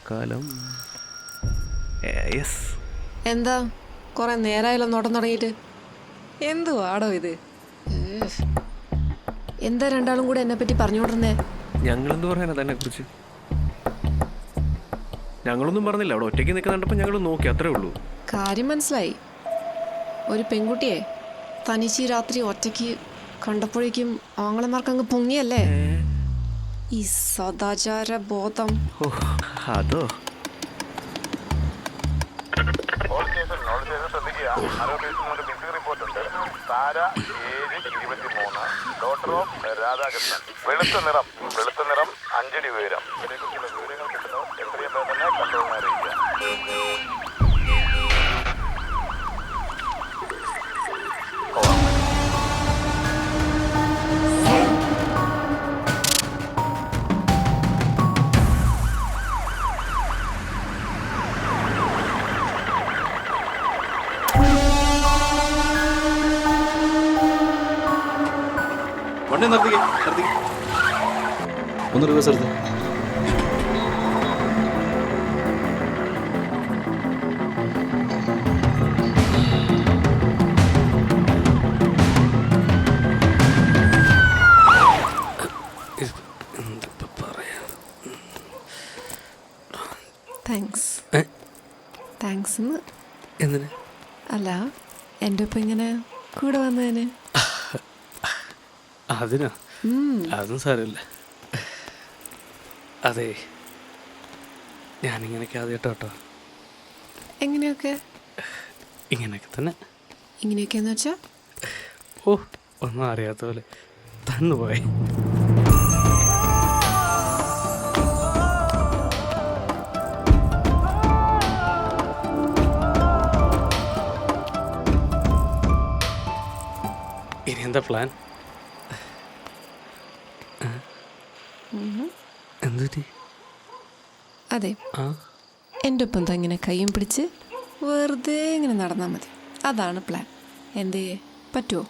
കാലം. യെസ്. എന്താ കുറെ നേരമായല്ലോ നോട്ടം തുടങ്ങിയിട്ട്? എന്തുവാടോ ഇത്? എന്താ രണ്ടാളും കൂടെ എന്നെ പറ്റി പറഞ്ഞുകൊണ്ടിരുന്നേ? ഞങ്ങളെന്ത് പറയാനാ തന്നെ കുറിച്ച്? ഞങ്ങളൊന്നും പറഞ്ഞില്ല. അവിടെ ഒറ്റയ്ക്ക് നിൽക്കുന്നുണ്ടപ്പോൾ ഞങ്ങൾ നോക്കി, അത്രേ ഉള്ളൂ. കാര്യം മനസ്സിലായി. ഒരു പെൺകുട്ടിയെ തനിച്ച് രാത്രി ഒറ്റയ്ക്ക് കണ്ടപ്പോഴേക്കും ആങ്ങളമാർക്ക് അങ്ങ് പൊങ്ങിയല്ലേ ഈ സദാചാര ബോധം. ഓ, അതോ? രാധാകൃഷ്ണൻ, വെളുത്ത നിറം 5 അടി ഉയരം. ഇതിനെക്കുറിച്ചുള്ള വിവരങ്ങൾ കിട്ടുന്നു. എത്രയും പേർ തന്നെ കൺട്രോളിനെ അറിയിക്കുക. വണ്ടി നിർത്തിക്കേ, ഒന്ന് റിവേഴ്സ് എടുത്ത്. താങ്ക്സ് എന്തിന്? അല്ല, എൻ്റെ ഒപ്പം ഇങ്ങനെ കൂടെ വന്നതിന്. അതിനാ? അതും സാരമില്ല. അതെ, ഞാനിങ്ങനെയൊക്കെ ആദ്യമായിട്ടോ കേട്ടോ. എങ്ങനെയൊക്കെ? ഇങ്ങനെയൊക്കെ തന്നെ. ഇങ്ങനെയൊക്കെയെന്ന് വെച്ചാൽ? ഓ, ഒന്നും അറിയാത്ത പോലെ തന്നുപോയി. ഇനി എന്താ പ്ലാൻ? എന്തുപറ്റി? അതെ, ആ, എൻ്റെ ഒപ്പം എന്താ ഇങ്ങനെ കയ്യും പിടിച്ച് വെറുതെ ഇങ്ങനെ നടന്നാൽ മതി. അതാണ് പ്ലാൻ. എന്തേ, പറ്റുമോ?